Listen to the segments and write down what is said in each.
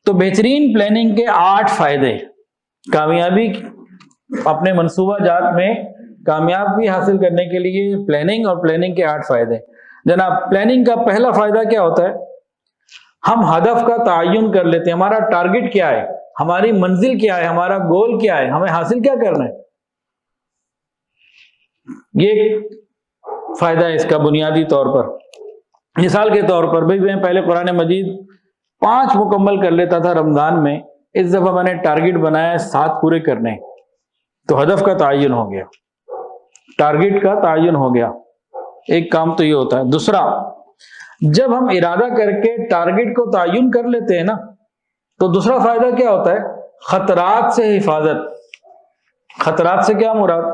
تو بہترین پلاننگ کے 8 فائدے، کامیابی اپنے منصوبہ جات میں کامیابی حاصل کرنے کے لیے پلاننگ اور پلاننگ کے 8 فائدے۔ جناب، پلاننگ کا پہلا فائدہ کیا ہوتا ہے؟ ہم ہدف کا تعین کر لیتے ہیں، ہمارا ٹارگٹ کیا ہے، ہماری منزل کیا ہے، ہمارا گول کیا ہے، ہمیں حاصل کیا کرنا ہے۔ یہ فائدہ ہے اس کا بنیادی طور پر۔ مثال کے طور پر بھائی میں پہلے قرآن مجید 5 مکمل کر لیتا تھا رمضان میں، اس دفعہ میں نے ٹارگٹ بنایا 7 پورے کرنے، تو ہدف کا تعین ہو گیا، ٹارگٹ کا تعین ہو گیا۔ ایک کام تو یہ ہوتا ہے۔ دوسرا، جب ہم ارادہ کر کے ٹارگٹ کو تعین کر لیتے ہیں نا، تو دوسرا فائدہ کیا ہوتا ہے؟ خطرات سے حفاظت۔ خطرات سے کیا مراد؟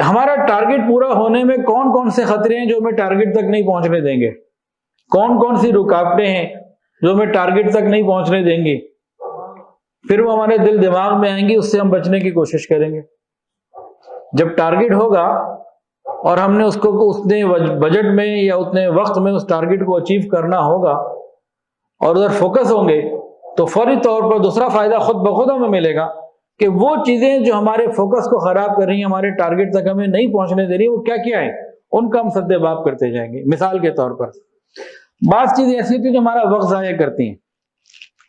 ہمارا ٹارگٹ پورا ہونے میں کون کون سے خطرے ہیں جو ہمیں ٹارگٹ تک نہیں پہنچنے دیں گے، کون کون سی رکاوٹیں ہیں جو ہمیں ٹارگٹ تک نہیں پہنچنے دیں گی، پھر وہ ہمارے دل دماغ میں آئیں گی، اس سے ہم بچنے کی کوشش کریں گے۔ جب ٹارگٹ ہوگا اور ہم نے اس کو اتنے بجٹ میں یا اتنے وقت میں اس ٹارگٹ کو اچیو کرنا ہوگا اور ادھر فوکس ہوں گے، تو فوری طور پر دوسرا فائدہ خود بخود ہمیں ملے گا کہ وہ چیزیں جو ہمارے فوکس کو خراب کر رہی ہیں، ہمارے ٹارگٹ تک ہمیں نہیں پہنچنے دے رہی، وہ کیا کیا ہے، ان کا ہم سد باب کرتے جائیں گے۔ مثال کے طور پر بعض چیزیں ایسی ہوتی ہیں جو ہمارا وقت ضائع کرتی ہیں،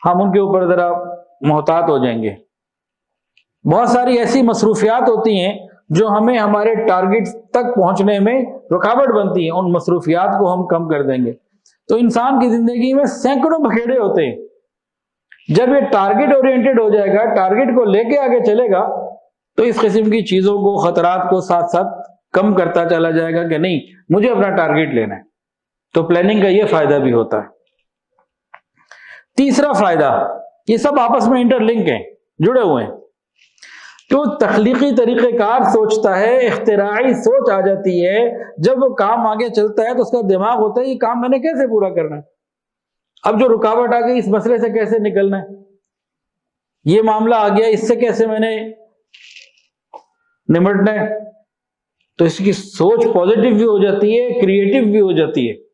ہم ان کے اوپر ذرا محتاط ہو جائیں گے۔ بہت ساری ایسی مصروفیات ہوتی ہیں جو ہمیں ہمارے ٹارگٹ تک پہنچنے میں رکاوٹ بنتی ہیں، ان مصروفیات کو ہم کم کر دیں گے۔ تو انسان کی زندگی میں سینکڑوں بکھیڑے ہوتے ہیں، جب یہ ٹارگٹ اورینٹڈ ہو جائے گا، ٹارگٹ کو لے کے آگے چلے گا، تو اس قسم کی چیزوں کو، خطرات کو ساتھ ساتھ کم کرتا چلا جائے گا کہ نہیں مجھے اپنا ٹارگٹ لینا ہے۔ تو پلاننگ کا یہ فائدہ بھی ہوتا ہے۔ تیسرا فائدہ، یہ سب آپس میں انٹر لنک ہیں، جڑے ہوئے ہیں۔ تو تخلیقی طریقہ کار سوچتا ہے، اختراعی سوچ آ جاتی ہے، جب وہ کام آگے چلتا ہے تو اس کا دماغ ہوتا ہے یہ کام میں نے کیسے پورا کرنا ہے، اب جو رکاوٹ آ گئی اس مسئلے سے کیسے نکلنا ہے، یہ معاملہ آ گیا اس سے کیسے میں نے نمٹنا ہے۔ تو اس کی سوچ پازیٹیو بھی ہو جاتی ہے، کریٹو بھی ہو جاتی ہے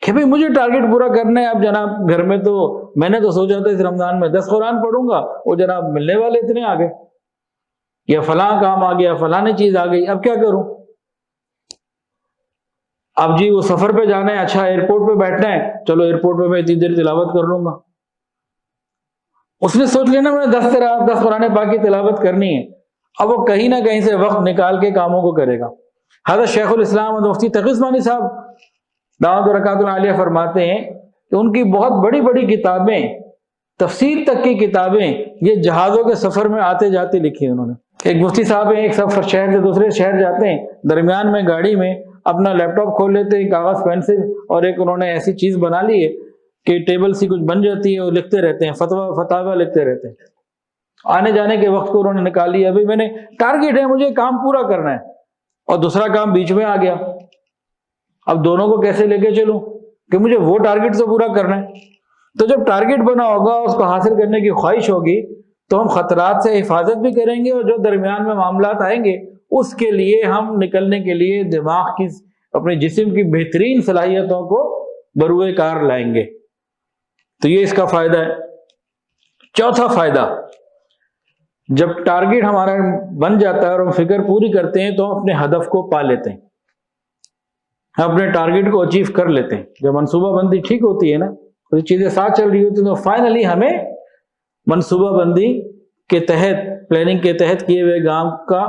کہ بھئی مجھے ٹارگٹ پورا کرنا ہے۔ اب جناب گھر میں تو میں نے تو سوچا تھا اس رمضان میں 10 قرآن پڑھوں گا، وہ جناب ملنے والے اتنے آ گئے، یا فلاں کام آ گیا، فلانی چیز آ گئی، اب کیا کروں؟ اب جی وہ سفر پہ جانا ہے، اچھا ایئرپورٹ پہ بیٹھنا ہے، چلو ایئرپورٹ پہ میں اتنی دیر تلاوت کر لوں گا۔ اس نے سوچ لینا میں نے 10 قرآن پاک کی تلاوت کرنی ہے، اب وہ کہیں نہ کہیں سے وقت نکال کے کاموں کو کرے گا۔ حضرت شیخ الاسلام اور مفتی تقی عثمانی صاحب دعوت برکات العالیہ فرماتے ہیں کہ ان کی بہت بڑی بڑی کتابیں، تفسیر تک کی کتابیں، یہ جہازوں کے سفر میں آتے جاتے لکھی ہیں انہوں نے۔ ایک مفتی صاحب ہیں، ایک سفر شہر سے دوسرے شہر جاتے ہیں، درمیان میں گاڑی میں اپنا لیپ ٹاپ کھول لیتے ہیں، کاغذ پینسل اور ایک انہوں نے ایسی چیز بنا لی ہے کہ ٹیبل سی کچھ بن جاتی ہے، وہ لکھتے رہتے ہیں، فتاوی لکھتے رہتے ہیں۔ آنے جانے کے وقت کو انہوں نے نکال لیا، ابھی میں نے ٹارگٹ ہے مجھے کام پورا کرنا ہے، اور دوسرا کام بیچ میں آ گیا، اب دونوں کو کیسے لے کے چلوں کہ مجھے وہ ٹارگٹ سے پورا کرنا ہے۔ تو جب ٹارگٹ بنا ہوگا، اس کو حاصل کرنے کی خواہش ہوگی، تو ہم خطرات سے حفاظت بھی کریں گے، اور جو درمیان میں معاملات آئیں گے اس کے لیے ہم نکلنے کے لیے دماغ کی، اپنے جسم کی بہترین صلاحیتوں کو بروئے کار لائیں گے۔ تو یہ اس کا فائدہ ہے۔ چوتھا فائدہ، جب ٹارگٹ ہمارا بن جاتا ہے اور ہم فکر پوری کرتے ہیں تو ہم اپنے ہدف کو پا لیتے ہیں، ہم اپنے ٹارگٹ کو اچیو کر لیتے ہیں۔ جب منصوبہ بندی ٹھیک ہوتی ہے نا، تو چیزیں ساتھ چل رہی ہوتی ہیں، تو فائنلی ہمیں منصوبہ بندی کے تحت، پلاننگ کے تحت کیے ہوئے کام کا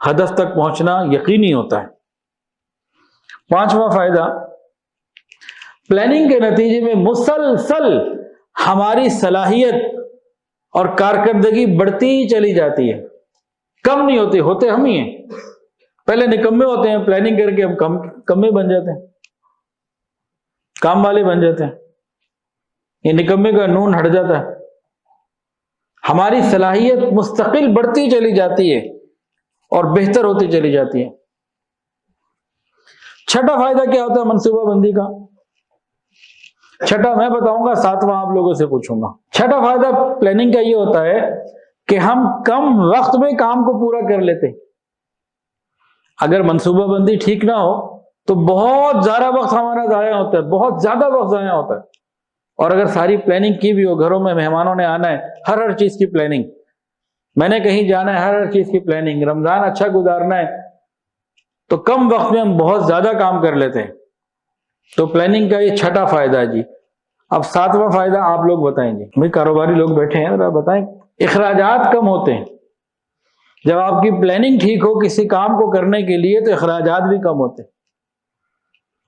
ہدف تک پہنچنا یقینی ہوتا ہے۔ پانچواں فائدہ، پلاننگ کے نتیجے میں مسلسل ہماری صلاحیت اور کارکردگی بڑھتی ہی چلی جاتی ہے، کم نہیں ہوتی، ہوتے ہم ہی ہیں۔ پہلے نکمے ہوتے ہیں، پلاننگ کر کے ہم کمے بن جاتے ہیں، کام والے بن جاتے ہیں، یہ نکمے کا نون ہٹ جاتا ہے۔ ہماری صلاحیت مستقل بڑھتی چلی جاتی ہے اور بہتر ہوتی چلی جاتی ہے۔ چھٹا فائدہ کیا ہوتا ہے منصوبہ بندی کا؟ چھٹا میں بتاؤں گا، ساتواں آپ لوگوں سے پوچھوں گا۔ چھٹا فائدہ پلاننگ کا یہ ہوتا ہے کہ ہم کم وقت میں کام کو پورا کر لیتے ہیں۔ اگر منصوبہ بندی ٹھیک نہ ہو تو بہت زیادہ وقت ہمارا ضائع ہوتا ہے، بہت زیادہ وقت ضائع ہوتا ہے. اور اگر ساری پلاننگ کی بھی ہو، گھروں میں مہمانوں نے آنا ہے، ہر چیز کی پلاننگ، میں نے کہیں جانا ہے، ہر چیز کی پلاننگ، رمضان اچھا گزارنا ہے، تو کم وقت میں ہم بہت زیادہ کام کر لیتے ہیں. تو پلاننگ کا یہ چھٹا فائدہ ہے جی. اب ساتواں فائدہ آپ لوگ بتائیں گے. بھائی کاروباری لوگ بیٹھے ہیں، ذرا بتائیں. اخراجات کم ہوتے ہیں. جب آپ کی پلاننگ ٹھیک ہو کسی کام کو کرنے کے لیے تو اخراجات بھی کم ہوتے ہیں.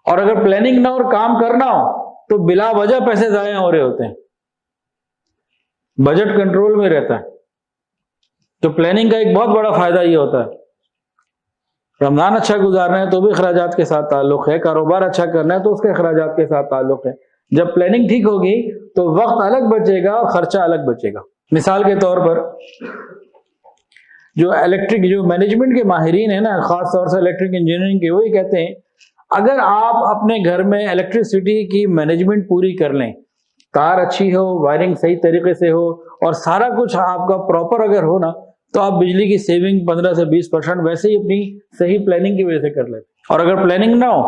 اور اگر پلاننگ نہ اور کام کرنا ہو تو بلا وجہ پیسے ضائع ہو رہے ہوتے ہیں. بجٹ کنٹرول میں رہتا ہے. تو پلاننگ کا ایک بہت بڑا فائدہ یہ ہوتا ہے. رمضان اچھا گزارنا ہے تو بھی اخراجات کے ساتھ تعلق ہے، کاروبار اچھا کرنا ہے تو اس کے اخراجات کے ساتھ تعلق ہے. جب پلاننگ ٹھیک ہوگی تو وقت الگ بچے گا اور خرچہ الگ بچے گا. مثال کے طور پر جو الیکٹرک، جو مینجمنٹ کے ماہرین ہیں نا، خاص طور سے الیکٹرک انجینئرنگ کے، وہی کہتے ہیں اگر آپ اپنے گھر میں الیکٹریسٹی کی مینجمنٹ پوری کر لیں، تار اچھی ہو، وائرنگ صحیح طریقے سے ہو، اور سارا کچھ آپ کا پراپر اگر ہو نا، تو آپ بجلی کی سیونگ 15 سے 20% ویسے ہی اپنی صحیح پلاننگ کی وجہ سے کر لیتے. اور اگر پلاننگ نہ ہو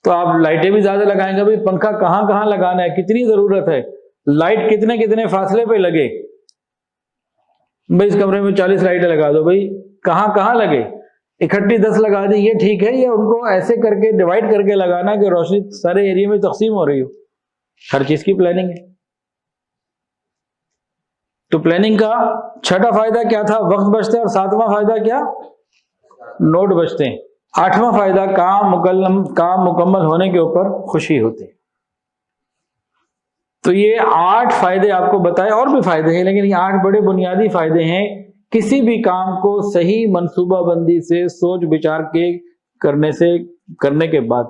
تو آپ لائٹیں بھی زیادہ لگائیں گے. بھائی پنکھا کہاں کہاں لگانا ہے، کتنی ضرورت ہے، لائٹ کتنے کتنے فاصلے پہ لگے. بھائی اس کمرے میں 40 لائٹیں لگا دو، بھائی کہاں کہاں لگے، اکٹھی 10 لگا دی یہ ٹھیک ہے، یا ان کو ایسے کر کے ڈیوائڈ کر کے لگانا کہ روشنی سارے ایریا میں تقسیم ہو رہی ہو. ہر چیز کی پلاننگ ہے. تو پلاننگ کا چھٹا فائدہ کیا تھا؟ وقت بچتا ہے. اور ساتواں فائدہ کیا؟ نوٹ بچتے ہیں. آٹھواں فائدہ کام مکمل ہونے کے اوپر خوشی ہوتی ہے. تو یہ 8 فائدے آپ کو بتائے، اور بھی فائدے ہیں لیکن یہ 8 بڑے بنیادی فائدے ہیں کسی بھی کام کو صحیح منصوبہ بندی سے سوچ بچار کے کرنے کے بعد.